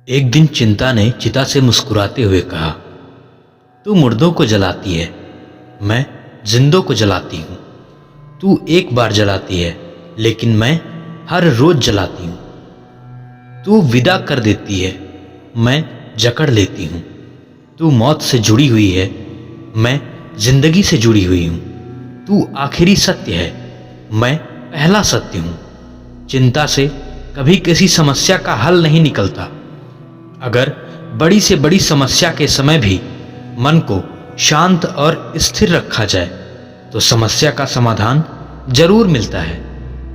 एक दिन चिंता ने चिता से मुस्कुराते हुए कहा, तू मुर्दों को जलाती है, मैं जिंदों को जलाती हूँ। तू एक बार जलाती है, लेकिन मैं हर रोज जलाती हूँ। तू विदा कर देती है, मैं जकड़ लेती हूँ। तू मौत से जुड़ी हुई है, मैं जिंदगी से जुड़ी हुई हूँ। तू आखिरी सत्य है, मैं पहला सत्य हूँ। चिंता से कभी किसी समस्या का हल नहीं निकलता। अगर बड़ी से बड़ी समस्या के समय भी मन को शांत और स्थिर रखा जाए तो समस्या का समाधान जरूर मिलता है।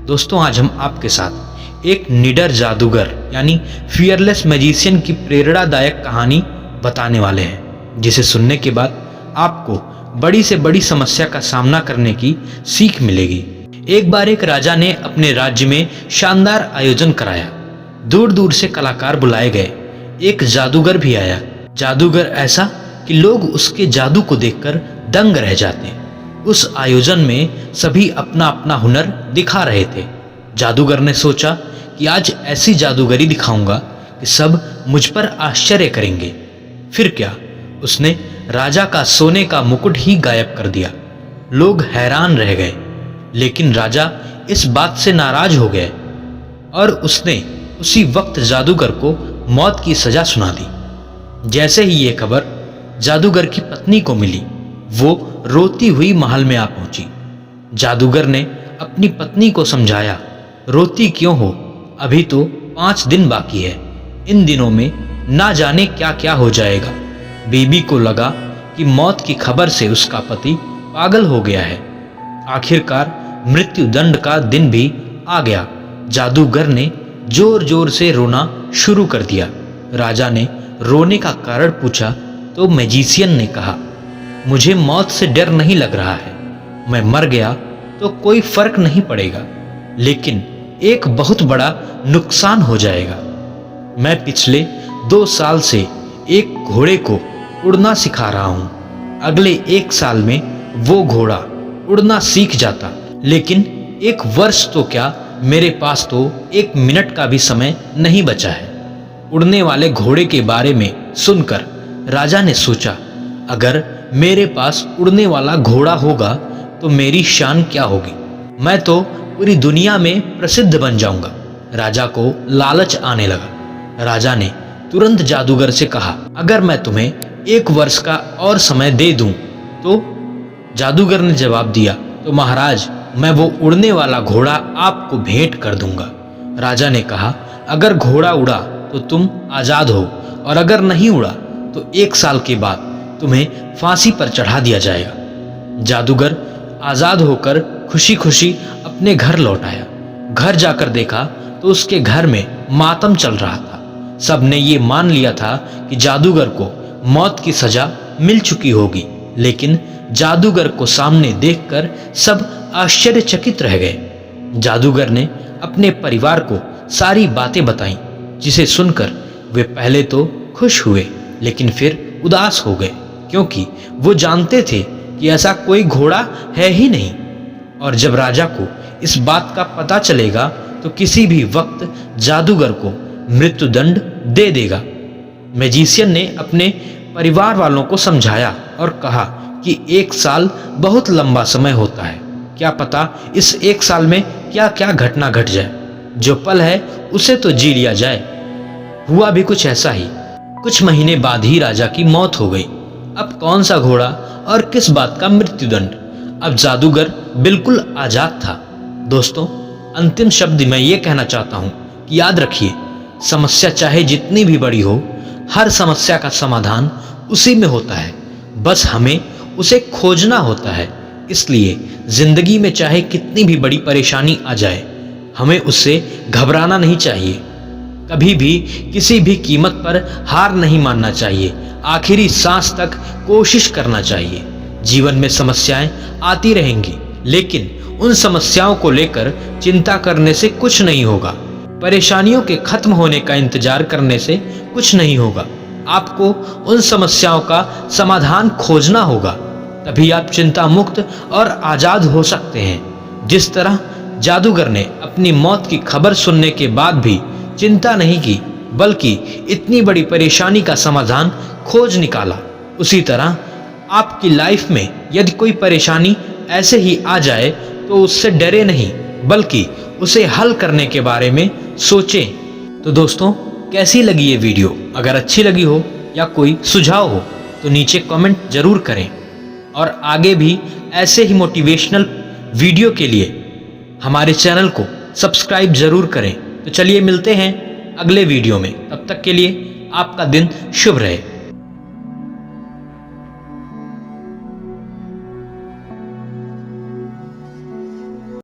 दोस्तों, आज हम आपके साथ एक निडर जादूगर यानी फियरलेस मैजिशियन की प्रेरणादायक कहानी बताने वाले हैं, जिसे सुनने के बाद आपको बड़ी से बड़ी समस्या का सामना करने की सीख मिलेगी। एक बार एक राजा ने अपने राज्य में शानदार आयोजन कराया। दूर दूर से कलाकार बुलाए गए। एक जादूगर भी आया। जादूगर ऐसा कि लोग उसके जादू को देखकर दंग रह जाते। उस आयोजन में सभी अपना अपना हुनर दिखा रहे थे। जादूगर ने सोचा कि आज ऐसी जादूगरी दिखाऊंगा कि सब मुझ पर आश्चर्य करेंगे। फिर क्या, उसने राजा का सोने का मुकुट ही गायब कर दिया। लोग हैरान रह गए, लेकिन राजा इस बात से नाराज हो गए और उसने उसी वक्त जादूगर को मौत की सजा सुना दी। जैसे ही ये खबर जादूगर की पत्नी को मिली, वो रोती हुई महल में आ पहुंची। जादूगर ने अपनी पत्नी को समझाया, रोती क्यों हो, अभी तो 5 दिन बाकी है। इन दिनों में ना जाने क्या क्या हो जाएगा। बीबी को लगा कि मौत की खबर से उसका पति पागल हो गया है। आखिरकार मृत्यु दंड का दिन भी आ गया। जादूगर ने जोर जोर से रोना शुरू कर दिया। राजा ने रोने का कारण पूछा तो मैजिशियन ने कहा, मुझे मौत से डर नहीं लग रहा है। मैं मर गया तो कोई फर्क नहीं पड़ेगा, लेकिन एक बहुत बड़ा नुकसान हो जाएगा। मैं पिछले 2 साल से एक घोड़े को उड़ना सिखा रहा हूं। अगले 1 साल में वो घोड़ा उड़ना सीख जाता, लेकिन 1 वर्ष तो क्या, मेरे पास तो 1 मिनट का भी समय नहीं बचा है। उड़ने वाले घोड़े के बारे में सुनकर राजा ने सोचा, अगर मेरे पास उड़ने वाला घोड़ा होगा तो मेरी शान क्या होगी। मैं तो पूरी दुनिया में प्रसिद्ध बन जाऊंगा। राजा को लालच आने लगा। राजा ने तुरंत जादूगर से कहा, अगर मैं तुम्हें 1 वर्ष का और समय दे दूं तो? जादूगर ने जवाब दिया, तो महाराज, मैं वो उड़ने वाला घोड़ा आपको भेंट कर दूंगा। राजा ने कहा, अगर घोड़ा उड़ा तो तुम आजाद हो, और अगर नहीं उड़ा तो 1 साल के बाद तुम्हें फांसी पर चढ़ा दिया जाएगा। जादूगर आजाद होकर खुशी खुशी अपने घर लौट आया। घर जाकर देखा तो उसके घर में मातम चल रहा था। सबने ये मान लिया था कि जादूगर को मौत की सजा मिल चुकी होगी, लेकिन जादूगर को सामने देखकर सब आश्चर्यचकित रह गए। जादूगर ने अपने परिवार को सारी बातें बताईं, जिसे सुनकर वे पहले तो खुश हुए, लेकिन फिर उदास हो गए, क्योंकि वो जानते थे कि ऐसा कोई घोड़ा है ही नहीं। और जब राजा को इस बात का पता चलेगा तो किसी भी वक्त जादूगर को मृत्युदंड दे देगा। मैजिशियन ने अपने परिवार वालों को समझाया और कहा कि 1 साल बहुत लंबा समय होता है। क्या पता इस 1 साल में क्या क्या घटना घट जाए। जो पल है उसे तो जी लिया जाए। हुआ भी कुछ ऐसा ही। कुछ महीने बाद ही राजा की मौत हो गई। अब कौन सा घोड़ा और किस बात का मृत्युदंड। अब जादूगर बिल्कुल आजाद था। दोस्तों, अंतिम शब्द मैं ये कहना चाहता हूँ कि याद रखिए, समस्या चाहे जितनी भी बड़ी हो, हर समस्या का समाधान उसी में होता है। बस हमें उसे खोजना होता है। इसलिए जिंदगी में चाहे कितनी भी बड़ी परेशानी आ जाए, हमें उससे घबराना नहीं चाहिए। कभी भी किसी भी कीमत पर हार नहीं मानना चाहिए। आखिरी सांस तक कोशिश करना चाहिए। जीवन में समस्याएं आती रहेंगी, लेकिन उन समस्याओं को लेकर चिंता करने से कुछ नहीं होगा। परेशानियों के खत्म होने का इंतजार करने से कुछ नहीं होगा। आपको उन समस्याओं का समाधान खोजना होगा, तभी आप चिंता मुक्त और आजाद हो सकते हैं। जिस तरह जादूगर ने अपनी मौत की खबर सुनने के बाद भी चिंता नहीं की, बल्कि इतनी बड़ी परेशानी का समाधान खोज निकाला। उसी तरह आपकी लाइफ में यदि कोई परेशानी ऐसे ही आ जाए तो उससे डरे नहीं, बल्कि उसे हल करने के बारे में सोचें। तो दोस्तों, कैसी लगी ये वीडियो? अगर अच्छी लगी हो या कोई सुझाव हो तो नीचे कमेंट जरूर करें, और आगे भी ऐसे ही मोटिवेशनल वीडियो के लिए हमारे चैनल को सब्सक्राइब जरूर करें। तो चलिए मिलते हैं अगले वीडियो में, तब तक के लिए आपका दिन शुभ रहे।